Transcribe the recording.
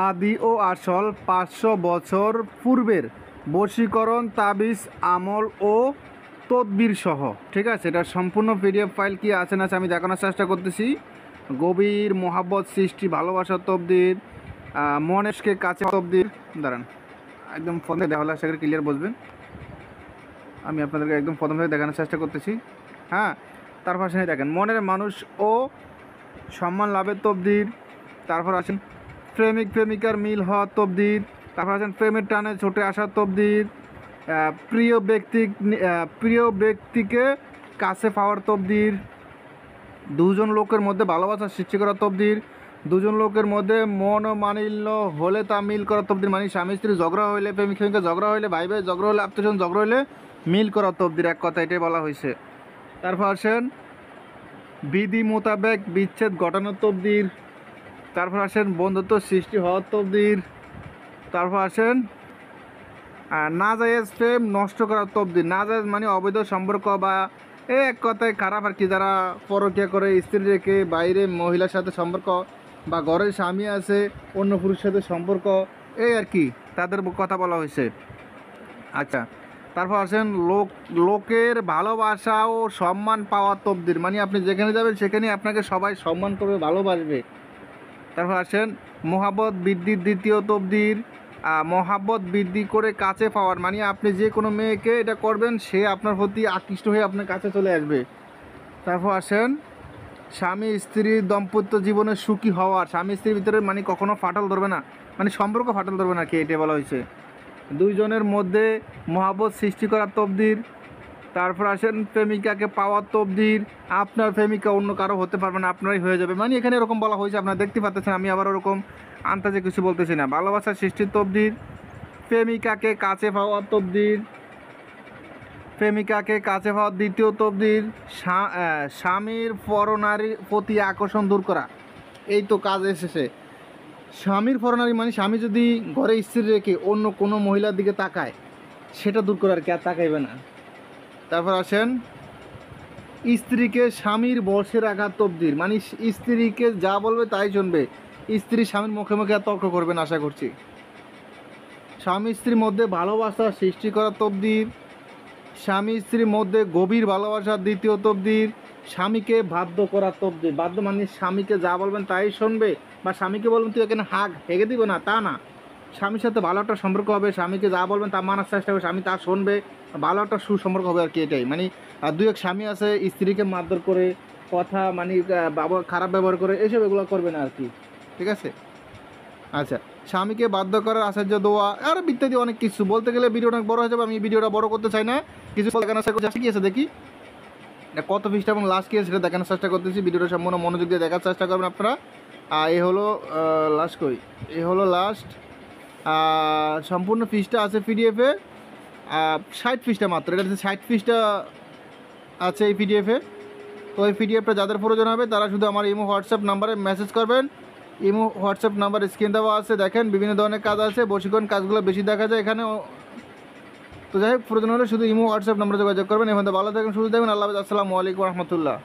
আদি ও আসল 500 বছর পূর্বের বশীকরণ তাবিজ আমল ও তদবির সহ। ঠিক আছে, এটা সম্পূর্ণ পিডিএফ ফাইল কি আছে না আছে আমি দেখানোর চেষ্টা করতেছি। গভীর মোহাব্বত সৃষ্টি, ভালোবাসার তবদির, মনেশকে কাছে তবদির। দাঁড়ান, একদম ফোনে দেওয়া হলে সেখানে ক্লিয়ার বসবেন। আমি আপনাদেরকে একদম প্রথম থেকে দেখানোর চেষ্টা করতেছি। হ্যাঁ, তারপর আসেন দেখেন মনের মানুষ ও সম্মান লাভের তবদির। তারপর আসেন প্রেমিক প্রেমিকার মিল হওয়া তবদির। তারপর আসেন প্রেমের টানে ছুটে আসার তবদির। প্রিয় ব্যক্তিকে কাছে পাওয়ার তবদির। দুজন লোকের মধ্যে ভালোবাসার সৃষ্টি করা তবদির। দুজন লোকের মধ্যে মনোমালিন্য হলে তা মিল করা তবদির, মানে স্বামী স্ত্রী ঝগড়া হইলে, প্রেমিক প্রেমিকা ঝগড়া হইলে, ভাই ভাই ঝগড়া হলে, আত্মীয়স্বজন ঝগড়া হইলে মিল করা তবদির। এক কথা এটাই বলা হয়েছে। তারপর আসেন বিধি মোতাবেক বিচ্ছেদ ঘটানোর তবদির। তারপর আসেন বন্ধুত্ব সৃষ্টি হওয়ার তবদির। তারপর আসেন নাজায়েজ প্রেম নষ্ট করার তবদির। নাজায়েজ মানে অবৈধ সম্পর্ক বা এক কথায় খারাপ আর কি, যারা পরকীয়া করে, স্ত্রী রেখে বাইরে মহিলার সাথে সম্পর্ক, বা ঘরের স্বামী আছে অন্য পুরুষের সাথে সম্পর্ক, এই আর কি তাদের কথা বলা হয়েছে। আচ্ছা, তারপর আসেন লোকের ভালোবাসা ও সম্মান পাওয়ার তবদির, মানে আপনি যেখানে যাবেন সেখানে আপনাকে সবাই সম্মান করবে, ভালোবাসবে। তারপর আসেন মহাব্বত বৃদ্ধির দ্বিতীয় তবদির। মহাব্বত বৃদ্ধি করে কাছে পাওয়ার, মানে আপনি যে কোনো মেয়েকে এটা করবেন সে আপনার প্রতি আকৃষ্ট হয়ে আপনার কাছে চলে আসবে। তারপর আসেন স্বামী স্ত্রীর দাম্পত্য জীবনে সুখী হওয়ার, স্বামী স্ত্রীর ভিতরে মানে কখনো ফাটল ধরবে না, মানে সম্পর্ক ফাটল ধরবে না, কি এটা বলা হয়েছে। দুইজনের মধ্যে মহাব্বত সৃষ্টি করার তবদির। তারপর আসেন প্রেমিকাকে পাওয়ার তবদির। আপনার প্রেমিকা অন্য কারো হতে পারবে না, আপনারই হয়ে যাবে, মানে এখানে এরকম বলা হয়েছে, আপনারা দেখতে পাচ্ছেন। আমি আবার ওরকম আন্তাজে কিছু বলতেছি না। ভালোবাসার সৃষ্টির তবদির। প্রেমিকাকে কাছে পাওয়ার তবদির। প্রেমিকাকে কাছে পাওয়ার দ্বিতীয় তবদির। স্বামীর পরনারীর প্রতি আকর্ষণ দূর করা, এই তো কাজ এসেছে। স্বামীর পরনারী মানে স্বামী যদি ঘরে স্ত্রী রেখে অন্য কোনো মহিলার দিকে তাকায়, সেটা দূর করার কি আর তাকাইবে না। তারপর আসেন স্ত্রীকে স্বামীর বশে রাখার তবদির, মানে স্ত্রীকে যা বলবে তাই শুনবে, স্ত্রী স্বামীর মুখে মুখে আর তর্ক করবেন আশা করছি। স্বামী স্ত্রীর মধ্যে ভালোবাসা সৃষ্টি করার তবদির। স্বামী স্ত্রীর মধ্যে গভীর ভালোবাসার দ্বিতীয় তবদির। স্বামীকে বাধ্য করার তবদির। বাধ্য মানে স্বামীকে যা বলবেন তাই শুনবে, বা স্বামীকে বলবেন তুই এখানে হেগে দিব না, তা না। স্বামীর সাথে ভালো একটা সম্পর্ক হবে, স্বামীকে যা বলবেন তা মানার চেষ্টা হবে, স্বামী তা শুনবে, ভালো একটা সুসম্পর্ক হবে আর কি, এটাই। মানে দুই এক স্বামী আছে স্ত্রীকে মারধর করে, কথা মানে খারাপ ব্যবহার করে, এসব এগুলো করবে না আর কি, ঠিক আছে। আচ্ছা, স্বামীকে বাধ্য করার আচার্য দোয়া আর ইত্যাদি অনেক কিছু বলতে গেলে ভিডিওটা অনেক বড় হয়ে যাবে। আমি ভিডিওটা বড় করতে চাই না, কিছু দেখানোর চেষ্টা করছি। কি আছে দেখি কত পৃষ্ঠা এবং লাস্ট কি আছে সেটা দেখানোর চেষ্টা করতেছি। ভিডিওটা সম্পূর্ণ মনোযোগ দিয়ে দেখার চেষ্টা করবেন আপনারা। এ হলো লাস্ট কই, এ হলো লাস্ট সম্পূর্ণ পৃষ্ঠা আছে পিডিএফে 60 পৃষ্ঠা মাত্র। এটা হচ্ছে 60 পৃষ্ঠা আছে এই পিডিএফে। তো এই পিডিএফটা যাদের প্রয়োজন হবে তারা শুধু আমার ইমো হোয়াটসঅ্যাপ নাম্বারে মেসেজ করবেন। ইমো হোয়াটসঅ্যাপ নাম্বার স্ক্রিন দেওয়া আছে, দেখেন বিভিন্ন ধরনের কাজ আছে, বশীকরণ কাজগুলো বেশি দেখা যায় এখানে। তো যাই হোক, প্রয়োজন হলে শুধু ইমো হোয়াটসঅ্যাপ নাম্বারে যোগাযোগ করবেন। এখানে ভালো থাকবেন, সুস্থ থাকবেন। আল্লাহ হাফেজ, আসসালামু আলাইকুম রহমতুল্লাহ।